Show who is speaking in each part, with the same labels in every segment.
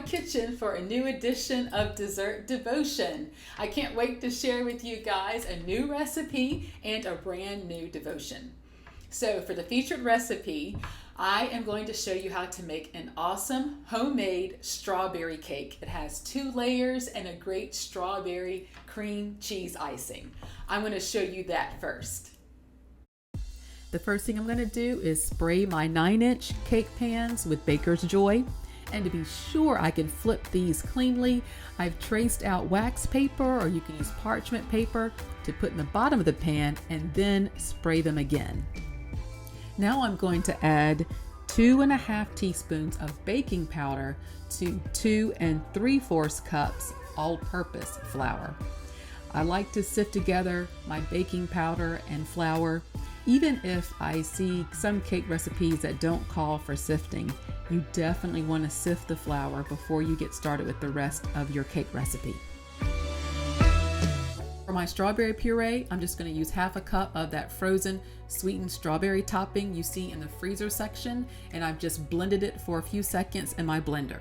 Speaker 1: kitchen for a new edition of Dessert Devotion. I can't wait to share with you guys a new recipe and a brand new devotion. So for the featured recipe, I am going to show you how to make an awesome homemade strawberry cake. It has 2 layers and a great strawberry cream cheese icing. I'm going to show you that first. The first thing I'm going to do is spray my 9-inch cake pans with Baker's Joy. And to be sure I can flip these cleanly, I've traced out wax paper, or you can use parchment paper, to put in the bottom of the pan and then spray them again. Now I'm going to add 2½ teaspoons of baking powder to 2 3/4 cups all-purpose flour. I like to sift together my baking powder and flour. Even if I see some cake recipes that don't call for sifting, you definitely want to sift the flour before you get started with the rest of your cake recipe. For my strawberry puree, I'm just going to use ½ cup of that frozen sweetened strawberry topping you see in the freezer section, and I've just blended it for a few seconds in my blender.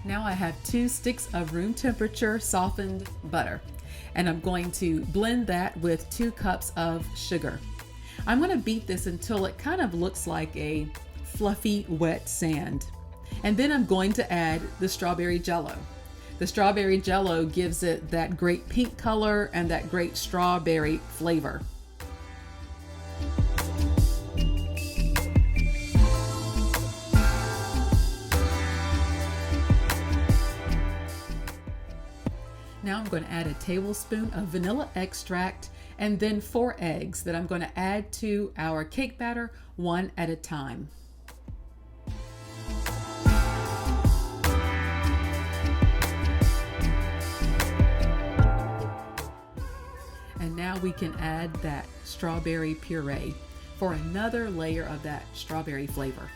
Speaker 1: Now I have 2 sticks of room temperature softened butter, and I'm going to blend that with 2 cups of sugar. I'm going to beat this until it kind of looks like a fluffy wet sand. And then I'm going to add the strawberry jello. The strawberry jello gives it that great pink color and that great strawberry flavor. Now I'm going to add a tablespoon of vanilla extract and then 4 eggs that I'm going to add to our cake batter one at a time. And now we can add that strawberry puree for another layer of that strawberry flavor.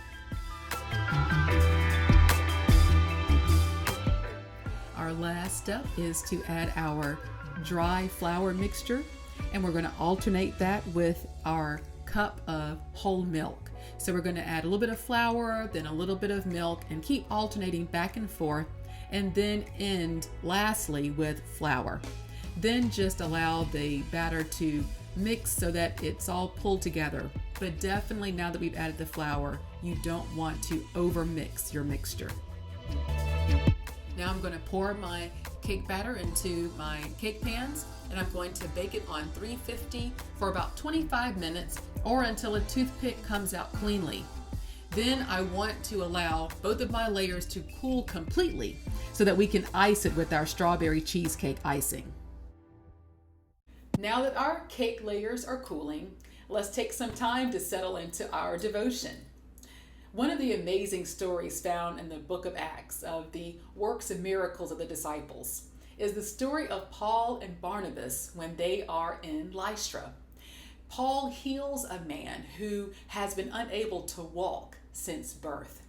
Speaker 1: Our last step is to add our dry flour mixture, and we're going to alternate that with our cup of whole milk. So we're going to add a little bit of flour, then a little bit of milk, and keep alternating back and forth, and then end lastly with flour. Then just allow the batter to mix so that it's all pulled together. But definitely now that we've added the flour, you don't want to overmix your mixture. Now I'm going to pour my cake batter into my cake pans, and I'm going to bake it on 350 for about 25 minutes or until a toothpick comes out cleanly. Then I want to allow both of my layers to cool completely so that we can ice it with our strawberry cheesecake icing. Now that our cake layers are cooling, let's take some time to settle into our devotion. One of the amazing stories found in the book of Acts of the works and miracles of the disciples is the story of Paul and Barnabas when they are in Lystra. Paul heals a man who has been unable to walk since birth.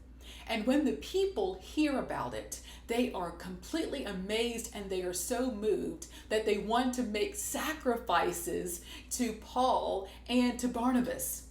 Speaker 1: And when the people hear about it, they are completely amazed and they are so moved that they want to make sacrifices to Paul and to Barnabas.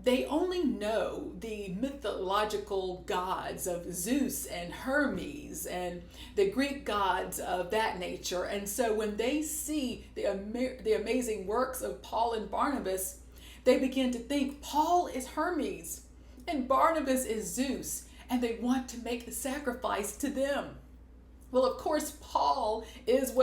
Speaker 1: They only know the mythological gods of Zeus and Hermes and the Greek gods of that nature. And so when they see the amazing works of Paul and Barnabas, they begin to think Paul is Hermes and Barnabas is Zeus, and they want to make a sacrifice to them. Well, of course, Paul is,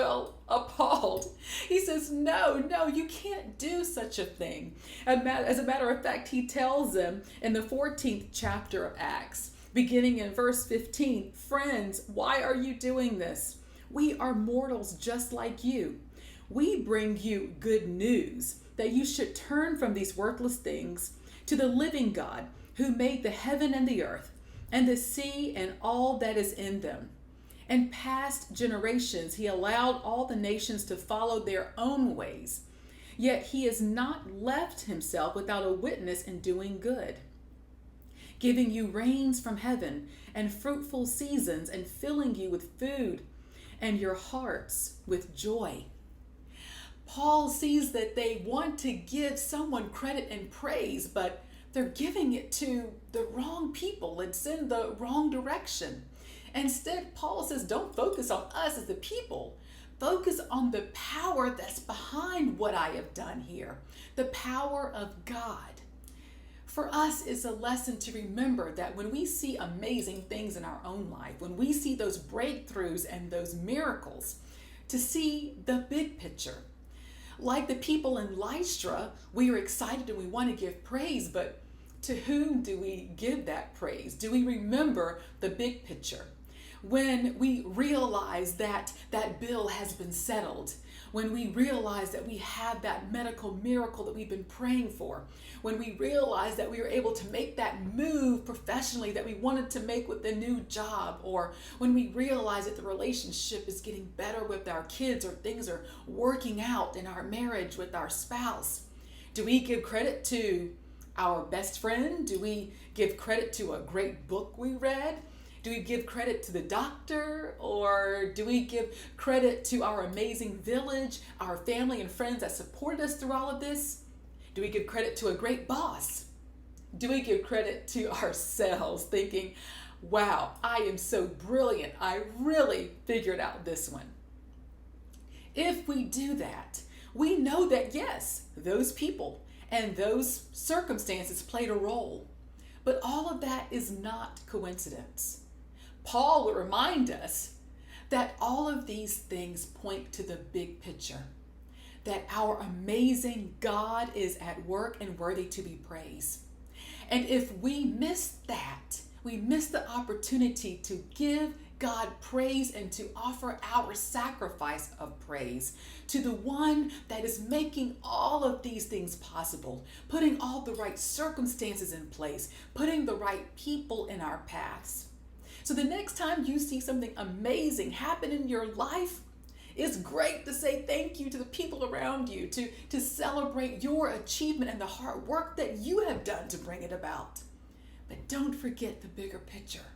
Speaker 1: appalled. He says, no, you can't do such a thing. As a matter of fact, he tells them in the 14th chapter of Acts, beginning in verse 15, friends, why are you doing this? We are mortals just like you. We bring you good news that you should turn from these worthless things to the living God who made the heaven and the earth and the sea and all that is in them. In past generations, he allowed all the nations to follow their own ways, yet he has not left himself without a witness in doing good, giving you rains from heaven and fruitful seasons and filling you with food and your hearts with joy. Paul sees that they want to give someone credit and praise, but they're giving it to the wrong people. It's in the wrong direction. Instead, Paul says, don't focus on us as the people. Focus on the power that's behind what I have done here, the power of God. For us, it's a lesson to remember that when we see amazing things in our own life, when we see those breakthroughs and those miracles, to see the big picture. Like the people in Lystra, we are excited and we want to give praise, but to whom do we give that praise? Do we remember the big picture? When we realize that that bill has been settled, when we realize that we have that medical miracle that we've been praying for, when we realize that we were able to make that move professionally that we wanted to make with the new job, or when we realize that the relationship is getting better with our kids, or things are working out in our marriage with our spouse, do we give credit to our best friend? Do we give credit to a great book we read? Do we give credit to the doctor, or do we give credit to our amazing village, our family and friends that supported us through all of this? Do we give credit to a great boss? Do we give credit to ourselves, thinking, wow, I am so brilliant. I really figured out this one. If we do that, we know that yes, those people and those circumstances played a role, but all of that is not coincidence. Paul would remind us that all of these things point to the big picture, that our amazing God is at work and worthy to be praised. And if we miss that, we miss the opportunity to give God praise and to offer our sacrifice of praise to the one that is making all of these things possible, putting all the right circumstances in place, putting the right people in our paths. So the next time you see something amazing happen in your life, it's great to say thank you to the people around you, to celebrate your achievement and the hard work that you have done to bring it about. But don't forget the bigger picture,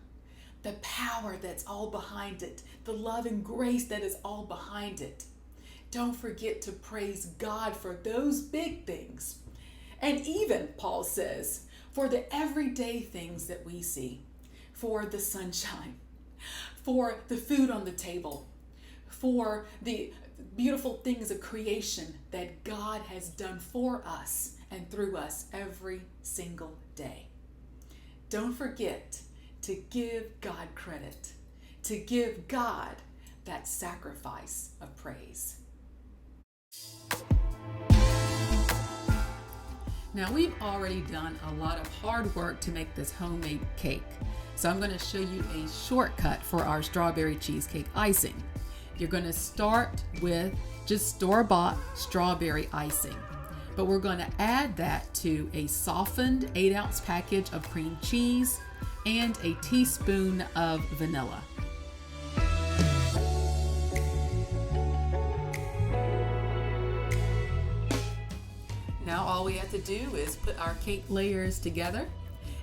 Speaker 1: the power that's all behind it, the love and grace that is all behind it. Don't forget to praise God for those big things. And even, Paul says, for the everyday things that we see, for the sunshine, for the food on the table, for the beautiful things of creation that God has done for us and through us every single day. Don't forget to give God credit, to give God that sacrifice of praise. Now, we've already done a lot of hard work to make this homemade cake. So I'm going to show you a shortcut for our strawberry cheesecake icing. You're going to start with just store-bought strawberry icing, but we're going to add that to a softened 8-ounce package of cream cheese and a teaspoon of vanilla. Now all we have to do is put our cake layers together.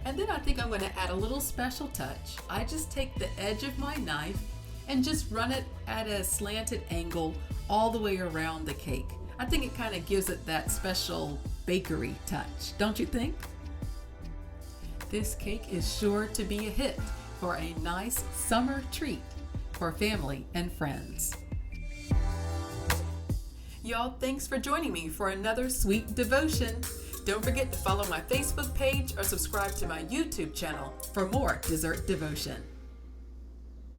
Speaker 1: And then I think I'm going to add a little special touch. I just take the edge of my knife and just run it at a slanted angle all the way around the cake. I think it kind of gives it that special bakery touch, don't you think? This cake is sure to be a hit for a nice summer treat for family and friends. Y'all, thanks for joining me for another sweet devotion. Don't forget to follow my Facebook page or subscribe to my YouTube channel for more dessert devotion.